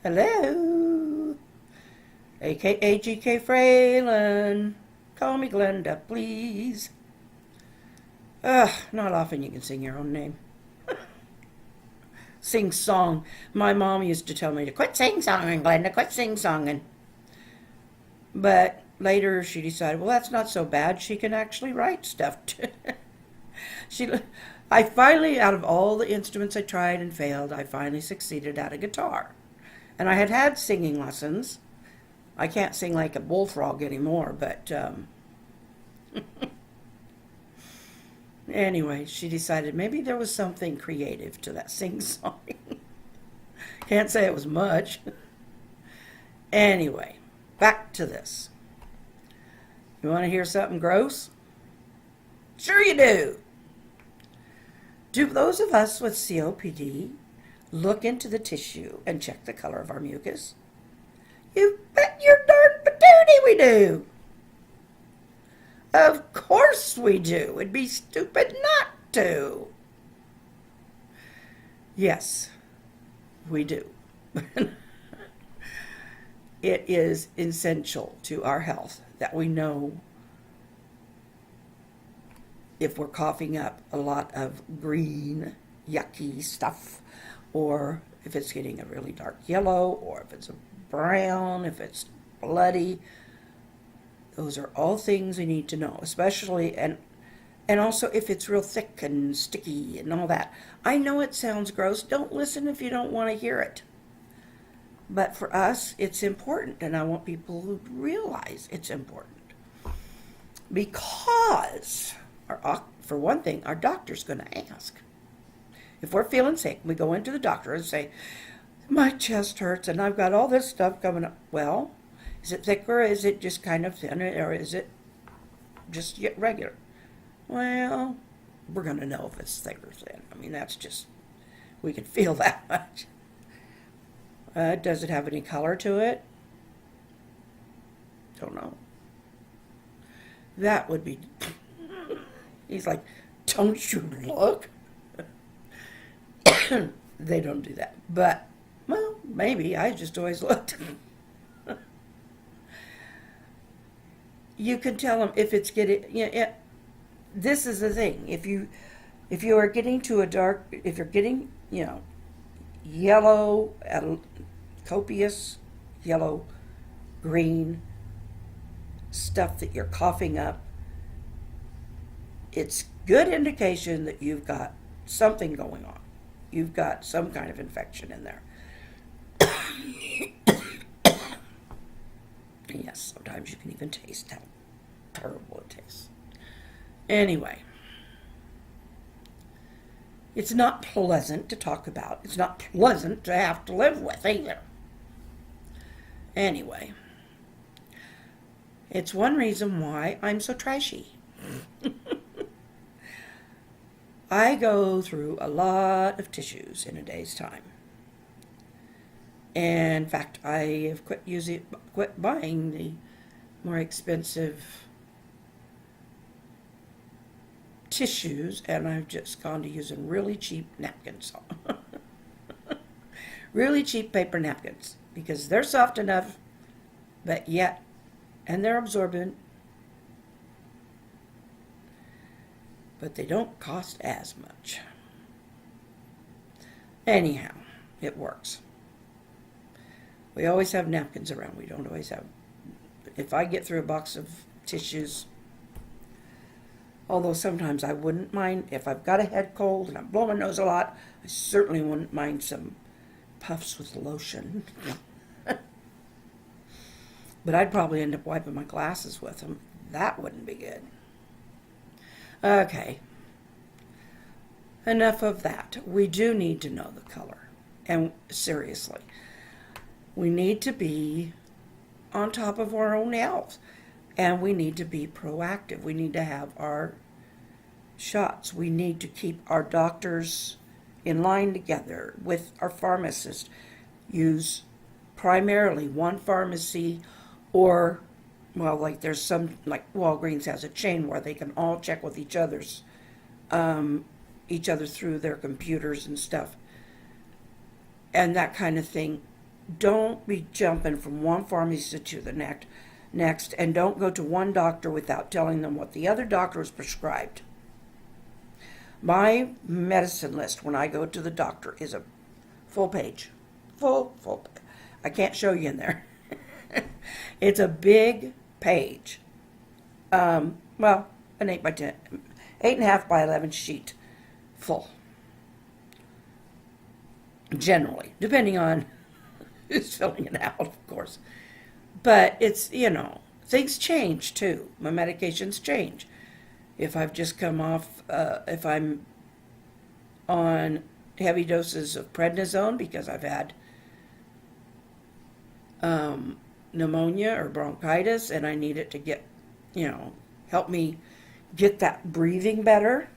Hello, aka GK Fralin. Call me Glenda, please. Not often you can sing your own name. Sing song. My mom used to tell me to quit sing songing, Glenda, quit sing songing. But later she decided, well, that's not so bad. She can actually write stuff. she, I finally, out of all the instruments I tried and failed, I finally succeeded at a guitar. And I had had singing lessons. I can't sing like a bullfrog anymore, but anyway, she decided maybe there was something creative to that sing-song. Can't say it was much. Anyway, back to this. You want to hear something gross? Sure you do. Do those of us with COPD look into the tissue and check the color of our mucus? You bet your darn patootie we do. Of course we do. It'd be stupid not to. Yes, we do. It is essential to our health that we know if we're coughing up a lot of green, yucky stuff, or if it's getting a really dark yellow, or if it's a brown, if it's bloody. Those are all things we need to know, especially, and also if it's real thick and sticky and all that. I know it sounds gross. Don't listen if you don't want to hear it. But for us, it's important, and I want people to realize it's important. Because, for one thing, our doctor's going to ask. If we're feeling sick, we go into the doctor and say, my chest hurts and I've got all this stuff coming up. Well, is it thicker, or is it just kind of thin, or is it just regular? Well, we're going to know if it's thick or thin. I mean, that's just, we can feel that much. Does it have any color to it? Don't know. That would be, he's like, don't you look? They don't do that. But, well, maybe. I just always looked. You can tell them if it's getting, this is the thing. If you are getting to a dark, if you're getting, yellow, copious yellow, green stuff that you're coughing up, it's good indication that you've got something going on. You've got some kind of infection in there. Yes, sometimes you can even taste how terrible it tastes. Anyway, it's not pleasant to talk about. It's not pleasant to have to live with either. Anyway, it's one reason why I'm so trashy. I go through a lot of tissues in a day's time. And in fact, I have quit buying the more expensive tissues, and I've just gone to using really cheap napkins. Really cheap paper napkins, because they're soft enough, but yet, and they're absorbent, but they don't cost as much. Anyhow, it works. We always have napkins around. We don't always have, if I get through a box of tissues, although sometimes I wouldn't mind, if I've got a head cold and I'm blowing my nose a lot, I certainly wouldn't mind some puffs with lotion. But I'd probably end up wiping my glasses with them. That wouldn't be good. Okay. Enough of that. We do need to know the color. And seriously, we need to be on top of our own health. And we need to be proactive. We need to have our shots. We need to keep our doctors in line together with our pharmacists. Use primarily one pharmacy, or, well, like there's some, like Walgreens has a chain where they can all check with each other through their computers and stuff. And that kind of thing. don't be jumping from one pharmacy to the next, and don't go to one doctor without telling them what the other doctor has prescribed. My medicine list when I go to the doctor is a full page. Full. I can't show you in there. It's a big page. Well, an 8 by 10, 8.5 by 11 sheet full. Generally, depending on who's filling it out, of course. But it's, things change too. My medications change. If I've just come off, if I'm on heavy doses of prednisone because I've had pneumonia or bronchitis and I need it to get, help me get that breathing better,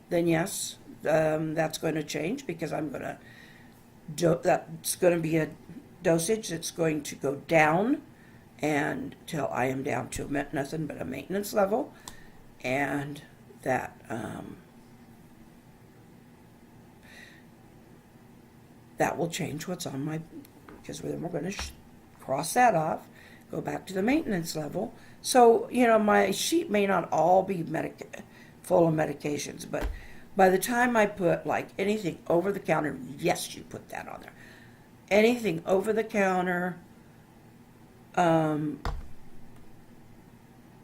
then yes, that's going to change because that's going to be a dosage that's going to go down until I am down to nothing but a maintenance level, and that that will change what's on my, because then we're going to cross that off, go back to the maintenance level. So, my sheet may not all be full of medications, but by the time I put like anything over the counter, yes, you put that on there. Anything over the counter,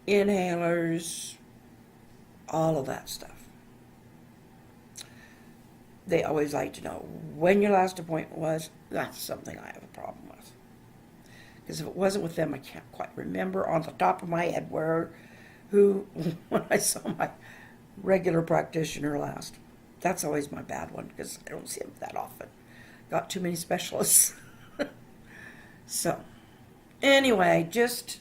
inhalers, all of that stuff. They always like to know when your last appointment was. That's something I have a problem with. Because if it wasn't with them, I can't quite remember on the top of my head when I saw my regular practitioner last. That's always my bad one because I don't see them that often. Got too many specialists. So, anyway, just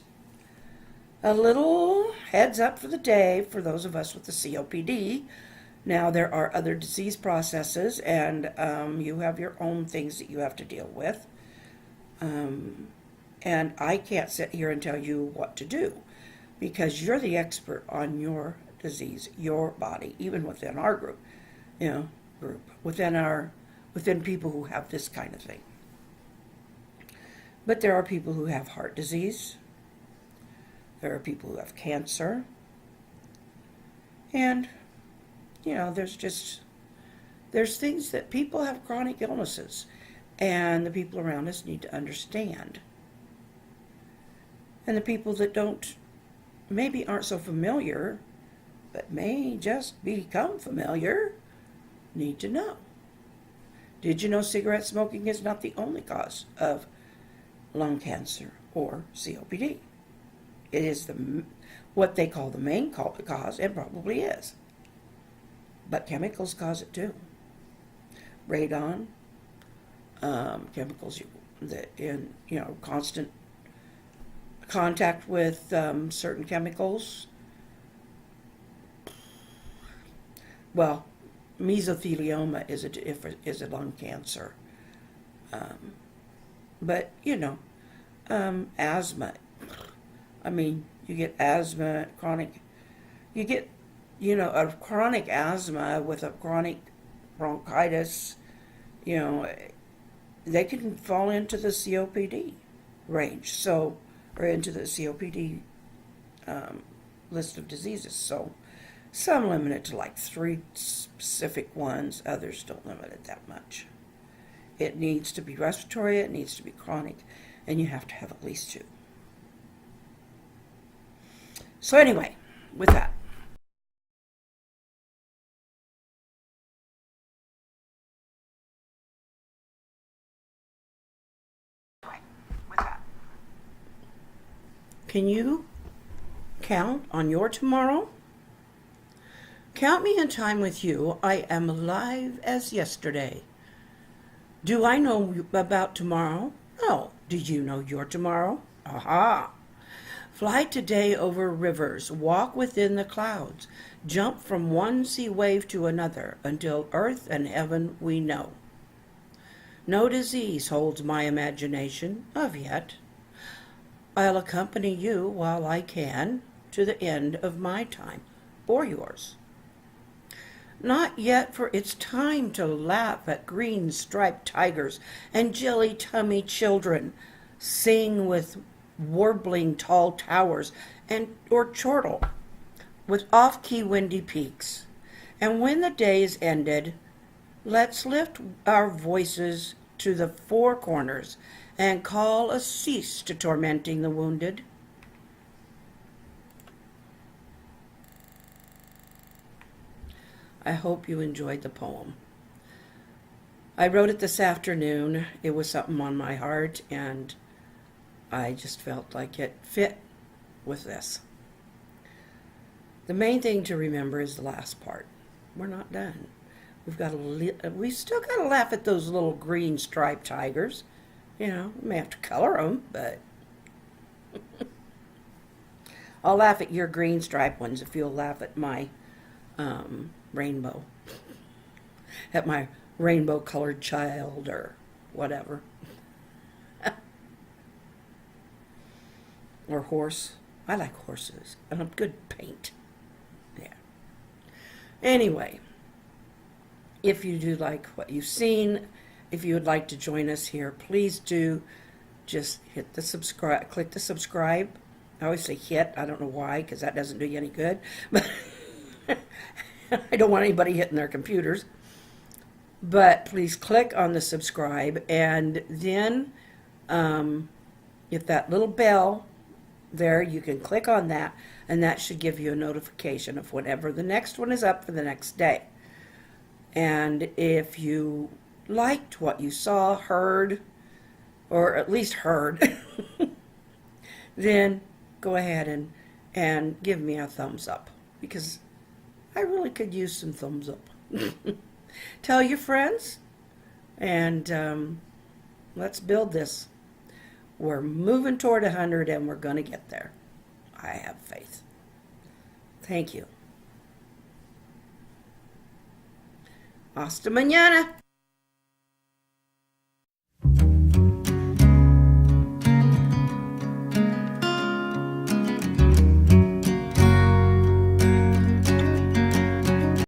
a little heads up for the day for those of us with the COPD. Now, there are other disease processes, and you have your own things that you have to deal with. And I can't sit here and tell you what to do because you're the expert on your disease, your body, even within our group, within people who have this kind of thing. But there are people who have heart disease. There are people who have cancer. And, there's things that people have chronic illnesses, and the people around us need to understand. And the people that maybe aren't so familiar, but may just become familiar, need to know. Did you know cigarette smoking is not the only cause of lung cancer or COPD? It is what they call the main cause, and probably is. But chemicals cause it too. Radon, chemicals that in constant contact with certain chemicals. Well, mesothelioma is a lung cancer. But asthma. I mean, you get asthma, you get a chronic asthma with a chronic bronchitis. They can fall into the COPD range. Or into the COPD list of diseases. So some limit it to like 3 specific ones. Others don't limit it that much. It needs to be respiratory, it needs to be chronic, and you have to have at least 2. So anyway, with that. Can you count on your tomorrow? Count me in time with you. I am alive as yesterday. Do I know about tomorrow? No. Do you know your tomorrow? Aha! Fly today over rivers, walk within the clouds, jump from one sea wave to another until earth and heaven we know. No disease holds my imagination of yet. I'll accompany you while I can to the end of my time, or yours. Not yet, for it's time to laugh at green striped tigers and jelly tummy children, sing with warbling tall towers and or chortle with off-key windy peaks. And when the day is ended, let's lift our voices to the four corners and call a cease to tormenting the wounded. I hope you enjoyed the poem. I wrote it this afternoon. It was something on my heart, and I just felt like it fit with this. The main thing to remember is the last part. We're not done. We still got to laugh at those little green striped tigers. You know, we may have to color them, but I'll laugh at your green striped ones if you'll laugh at my rainbow, at my rainbow colored child or whatever. Or horse. I like horses and a good paint. Yeah. Anyway, if you do like what you've seen, if you would like to join us here, please do just hit the subscribe, click the subscribe. I always say hit. I don't know why, because that doesn't do you any good. But I don't want anybody hitting their computers. But please click on the subscribe, and then if that little bell there, you can click on that, and that should give you a notification of whenever the next one is up for the next day. And if you liked what you saw, heard, or at least heard, then go ahead and give me a thumbs up, because I really could use some thumbs up. Tell your friends, and let's build this. We're moving toward 100, and we're going to get there. I have faith. Thank you. Hasta mañana.